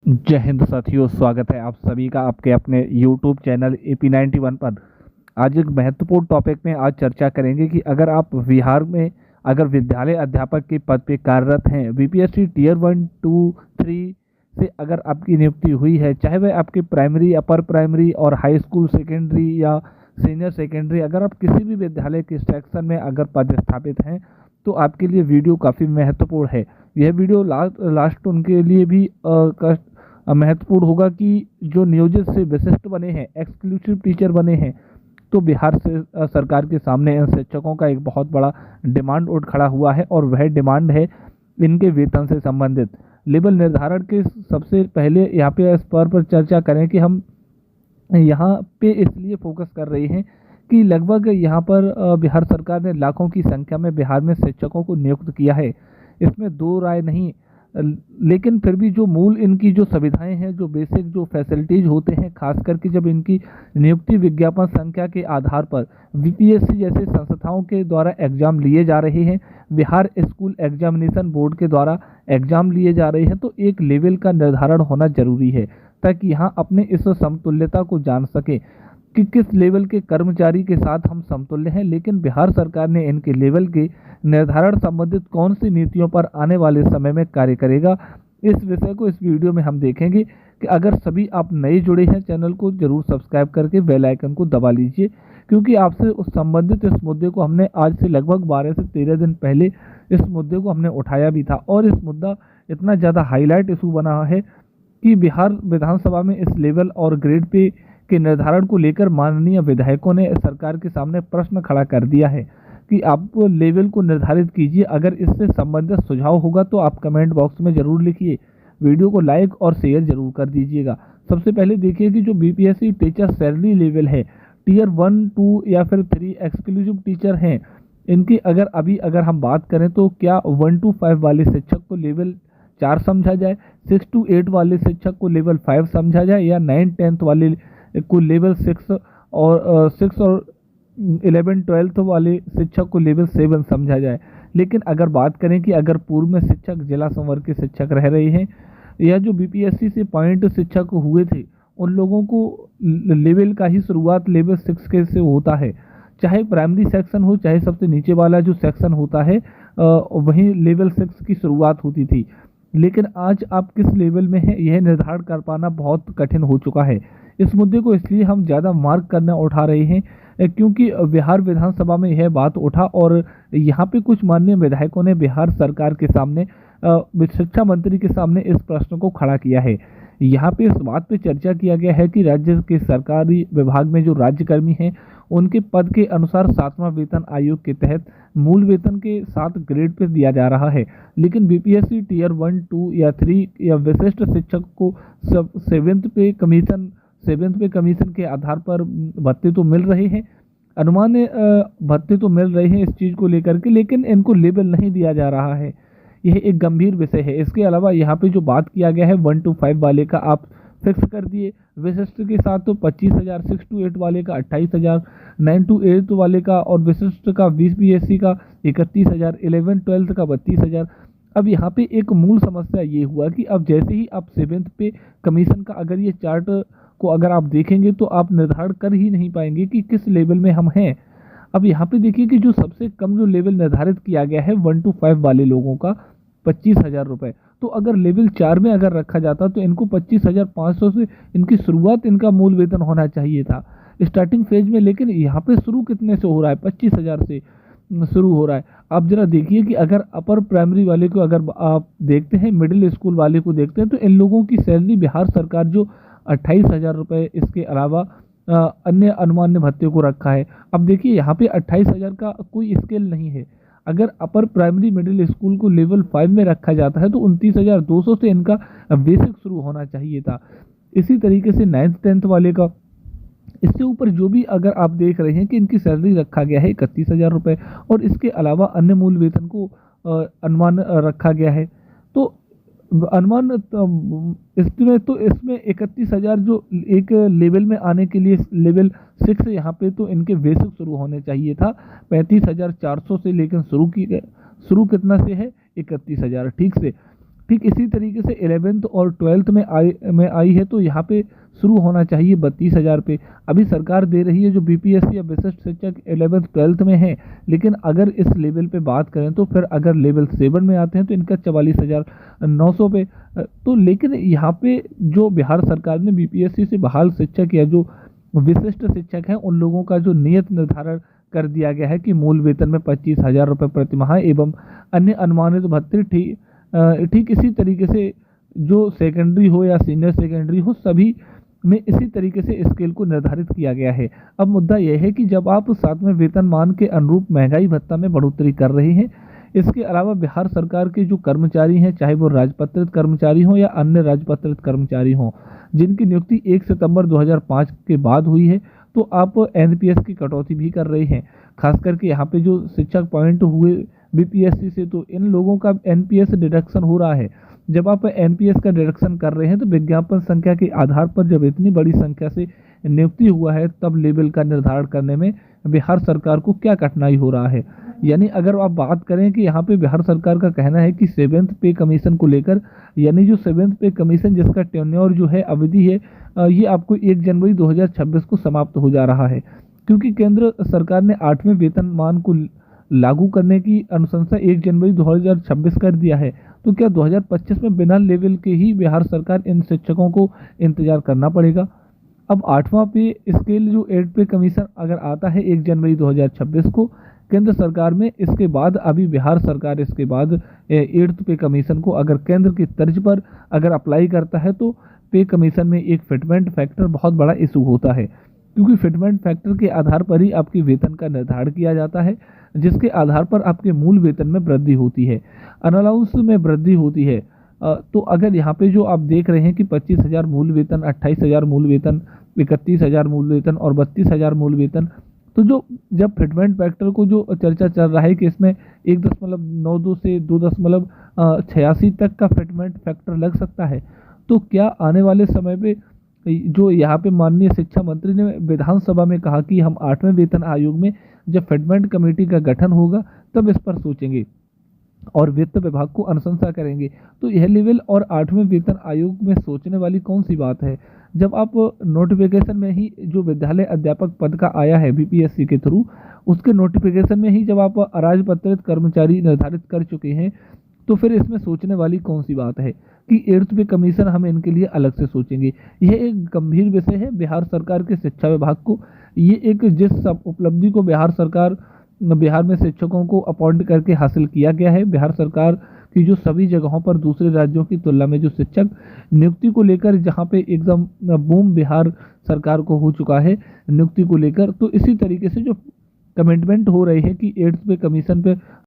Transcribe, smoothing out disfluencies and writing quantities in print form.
जय हिंद साथियों, स्वागत है आप सभी का आपके अपने YouTube चैनल AP91 पर। आज एक महत्वपूर्ण टॉपिक में आज चर्चा करेंगे कि अगर आप बिहार में अगर विद्यालय अध्यापक के पद पे कार्यरत हैं, बीपीएससी टीयर 1, 2, 3 से अगर आपकी नियुक्ति हुई है, चाहे वह आपके प्राइमरी, अपर प्राइमरी और हाई स्कूल सेकेंडरी या सीनियर सेकेंडरी, अगर आप किसी भी विद्यालय के सेक्शन में अगर पदस्थापित हैं तो आपके लिए वीडियो काफ़ी महत्वपूर्ण है। यह वीडियो लास्ट उनके लिए भी महत्वपूर्ण होगा कि जो नियोजित से विशिष्ट बने हैं, एक्सक्लूसिव टीचर बने हैं, तो बिहार से सरकार के सामने इन शिक्षकों का एक बहुत बड़ा डिमांड उठ खड़ा हुआ है और वह डिमांड है इनके वेतन से संबंधित लेवल निर्धारण के। सबसे पहले यहाँ पे इस पर चर्चा करें कि हम यहाँ पे इसलिए फोकस कर रहे हैं कि लगभग यहाँ पर बिहार सरकार ने लाखों की संख्या में बिहार में शिक्षकों को नियुक्त किया है, इसमें दो राय नहीं। लेकिन फिर भी जो मूल इनकी जो सुविधाएं हैं, जो बेसिक जो फैसिलिटीज होते हैं, खास करके जब इनकी नियुक्ति विज्ञापन संख्या के आधार पर बीपीएससी जैसे संस्थाओं के द्वारा एग्जाम लिए जा रहे हैं, बिहार स्कूल एग्जामिनेशन बोर्ड के द्वारा एग्जाम लिए जा रहे हैं, तो एक लेवल का निर्धारण होना जरूरी है ताकि यहाँ अपने इस समतुल्यता को जान सके कि किस लेवल के कर्मचारी के साथ हम समतुल्य हैं। लेकिन बिहार सरकार ने इनके लेवल के निर्धारण संबंधित कौन सी नीतियों पर आने वाले समय में कार्य करेगा, इस विषय को इस वीडियो में हम देखेंगे। कि अगर सभी आप नए जुड़े हैं, चैनल को जरूर सब्सक्राइब करके बेल आइकन को दबा लीजिए, क्योंकि आपसे उस संबंधित इस मुद्दे को हमने आज से लगभग 12 से 13 दिन पहले इस मुद्दे को हमने उठाया भी था और इस मुद्दा इतना ज़्यादा हाईलाइट इशू बना है कि बिहार विधानसभा में इस लेवल और ग्रेड पे के निर्धारण को लेकर माननीय विधायकों ने सरकार के सामने प्रश्न खड़ा कर दिया है कि आप लेवल को निर्धारित कीजिए। अगर इससे संबंधित सुझाव होगा तो आप कमेंट बॉक्स में ज़रूर लिखिए, वीडियो को लाइक और शेयर जरूर कर दीजिएगा। सबसे पहले देखिए कि जो बीपीएससी टीचर सैलरी लेवल है, टीयर 1, 2 या फिर 3 एक्सक्लूसिव टीचर हैं, इनकी अगर हम बात करें तो क्या 1 to 5 वाले शिक्षक को लेवल 4 समझा जाए, 6 to 8 वाले शिक्षक को लेवल 5 समझा जाए, या 9, 10 वाले को लेवल 6 और 11, 12 वाले शिक्षक को लेवल 7 समझा जाए। लेकिन अगर बात करें कि अगर पूर्व में शिक्षक जिला संवर्ग के शिक्षक रह रहे हैं या जो बीपीएससी से पॉइंट शिक्षक हुए थे, उन लोगों को लेवल का ही शुरुआत लेवल 6 के से होता है। चाहे प्राइमरी सेक्शन हो, चाहे सबसे नीचे वाला जो सेक्शन होता है वहीं लेवल 6 की शुरुआत होती थी। लेकिन आज आप किस लेवल में हैं, यह निर्धारण कर पाना बहुत कठिन हो चुका है। इस मुद्दे को इसलिए हम ज़्यादा मार्क करना उठा रहे हैं क्योंकि बिहार विधानसभा में यह बात उठा और यहाँ पे कुछ माननीय विधायकों ने बिहार सरकार के सामने, शिक्षा मंत्री के सामने इस प्रश्न को खड़ा किया है। यहाँ पे इस बात पे चर्चा किया गया है कि राज्य के सरकारी विभाग में जो राज्यकर्मी हैं, उनके पद के अनुसार 7वां वेतन आयोग के तहत मूल वेतन के 7 ग्रेड पे दिया जा रहा है। लेकिन बीपीएससी टीयर 1, 2 या 3 या विशिष्ट शिक्षक को सब 7th पे कमीशन के आधार पर भत्ते तो मिल रहे हैं, अनुमान भत्ते तो मिल रहे हैं इस चीज़ को लेकर के, लेकिन इनको लेवल नहीं दिया जा रहा है। यह एक गंभीर विषय है। इसके अलावा यहाँ पे जो बात किया गया है 1 to 5 वाले का आप फिक्स कर दिए, विशिष्ट के साथ तो 25,000, 6 to 8 वाले का 28,000, 9 to 8 वाले का और विशिष्ट का 20 बीएससी का 31,000, 11, 12 का 32,000। अब यहाँ पे एक मूल समस्या ये हुआ कि अब जैसे ही आप 7th पे कमीशन का अगर ये चार्ट को अगर आप देखेंगे तो आप निर्धारण कर ही नहीं पाएंगे कि किस लेवल में हम हैं। अब यहाँ पे देखिए कि जो सबसे कम जो लेवल निर्धारित किया गया है 1 to 5 वाले लोगों का 25,000 रुपये, तो अगर लेवल 4 में अगर रखा जाता तो इनको 25,500 से इनकी शुरुआत, इनका मूल वेतन होना चाहिए था स्टार्टिंग फेज में। लेकिन यहाँ पे शुरू कितने से हो रहा है, 25,000 से शुरू हो रहा है। आप जरा देखिए कि अगर अपर प्राइमरी वाले को अगर आप देखते हैं, मिडिल स्कूल वाले को देखते हैं, तो इन लोगों की सैलरी बिहार सरकार जो 28,000 रुपये, इसके अलावा अन्य अनुमान्य भत्ते को रखा है। अब देखिए यहाँ पे 28,000 का कोई स्केल नहीं है। अगर अपर प्राइमरी मिडिल स्कूल को लेवल 5 में रखा जाता है तो 29,200 से इनका बेसिक शुरू होना चाहिए था। इसी तरीके से 9th 10th वाले का, इससे ऊपर जो भी अगर आप देख रहे हैं कि इनकी सैलरी रखा गया है 31,000 रुपये और इसके अलावा अन्य मूल वेतन को अनुमान रखा गया है। तो अनुमान इसमें 31,000 जो एक लेवल में आने के लिए लेवल 6 यहाँ पे तो इनके बेसिक शुरू होने चाहिए था 35,400 से, लेकिन शुरू कितना से है 31,000। ठीक से ठीक इसी तरीके से 11th और 12th में आई है, तो यहाँ पे शुरू होना चाहिए 32,000 पे। अभी सरकार दे रही है जो बीपीएससी या विशिष्ट शिक्षक 11th 12th में है, लेकिन अगर इस लेवल पे बात करें तो फिर अगर लेवल 7 में आते हैं तो इनका 44,900 पे। तो लेकिन यहाँ पे जो बिहार सरकार ने बीपीएससी से बहाल शिक्षक या जो विशिष्ट शिक्षक हैं उन लोगों का जो नियत निर्धारण कर दिया गया है कि मूल वेतन में 25,000 रुपये प्रति माह एवं अन्य अनुमानित भत्ते ठीक इसी तरीके से जो सेकेंडरी हो या सीनियर सेकेंडरी हो सभी में इसी तरीके से स्केल को निर्धारित किया गया है। अब मुद्दा यह है कि जब आप 7वें वेतनमान के अनुरूप महंगाई भत्ता में बढ़ोतरी कर रहे हैं, इसके अलावा बिहार सरकार के जो कर्मचारी हैं, चाहे वो राजपत्रित कर्मचारी हों या अन्य राजपत्रित कर्मचारी हों, जिनकी नियुक्ति 1 सितंबर 2005 के बाद हुई है, तो आप एनपीएस की कटौती भी कर रहे हैं। खास करके यहाँ पे जो शिक्षक पॉइंट हुए बीपीएससी से, तो इन लोगों का एनपीएस डिडक्शन हो रहा है। जब आप एनपीएस का डिडक्शन कर रहे हैं तो विज्ञापन संख्या के आधार पर जब इतनी बड़ी संख्या से नियुक्ति हुआ है, तब लेवल का निर्धारण करने में बिहार सरकार को क्या कठिनाई हो रहा है। यानी अगर आप बात करें कि यहाँ पे बिहार सरकार का कहना है कि 7th पे कमीशन को लेकर, यानी जो 7th पे कमीशन जिसका टेन्योर जो है, अवधि है, ये आपको 1 जनवरी 2026 को समाप्त हो जा रहा है, क्योंकि केंद्र सरकार ने 8वें वेतनमान को लागू करने की अनुशंसा 1 जनवरी 2026 कर दिया है। तो क्या 2025 में बिना लेवल के ही बिहार सरकार इन शिक्षकों को इंतजार करना पड़ेगा? अब 8वां पे स्केल जो 8 पे कमीशन अगर आता है 1 जनवरी 2026 को केंद्र सरकार में, इसके बाद अभी बिहार सरकार इसके बाद 8th पे कमीशन को अगर केंद्र की तर्ज पर अगर अप्लाई करता है, तो पे कमीशन में एक फिटमेंट फैक्टर बहुत बड़ा इशू होता है, क्योंकि फिटमेंट फैक्टर के आधार पर ही आपके वेतन का निर्धारण किया जाता है, जिसके आधार पर आपके मूल वेतन में वृद्धि होती है, अनाउंस में वृद्धि होती है। तो अगर यहाँ पे जो आप देख रहे हैं कि 25,000 मूल वेतन, 28,000 मूल वेतन, 31,000 मूल वेतन और 32,000 मूल वेतन, तो जो जब फिटमेंट फैक्टर को जो चर्चा चल रहा है कि इसमें 1.92 से 2.86 तक का फिटमेंट फैक्टर लग सकता है, तो क्या आने वाले समय पे जो यहाँ पे माननीय शिक्षा मंत्री ने विधानसभा में कहा कि हम 8वें वेतन आयोग में जब फिटमेंट कमेटी का गठन होगा तब इस पर सोचेंगे और वित्त विभाग को अनुशंसा करेंगे, तो यह लेवल और 8वें वेतन आयोग में सोचने वाली कौन सी बात है? जब आप नोटिफिकेशन में ही जो विद्यालय अध्यापक पद का आया है बीपीएससी के थ्रू, उसके नोटिफिकेशन में ही जब आप अराजपत्रित कर्मचारी निर्धारित कर चुके हैं, तो फिर इसमें सोचने वाली कौन सी बात है कि 8th पे कमीशन हम इनके लिए अलग से सोचेंगे? यह एक गंभीर विषय है बिहार सरकार के शिक्षा विभाग को। ये एक जिस सब उपलब्धि को बिहार में शिक्षकों को अपॉइंट करके हासिल किया गया है, बिहार सरकार की जो सभी जगहों पर दूसरे राज्यों की तुलना में जो शिक्षक नियुक्ति को लेकर जहां पे एकदम बूम बिहार सरकार को हो चुका है नियुक्ति को लेकर, तो इसी तरीके से जो कमिटमेंट हो रही है कि 8th पे कमीशन पे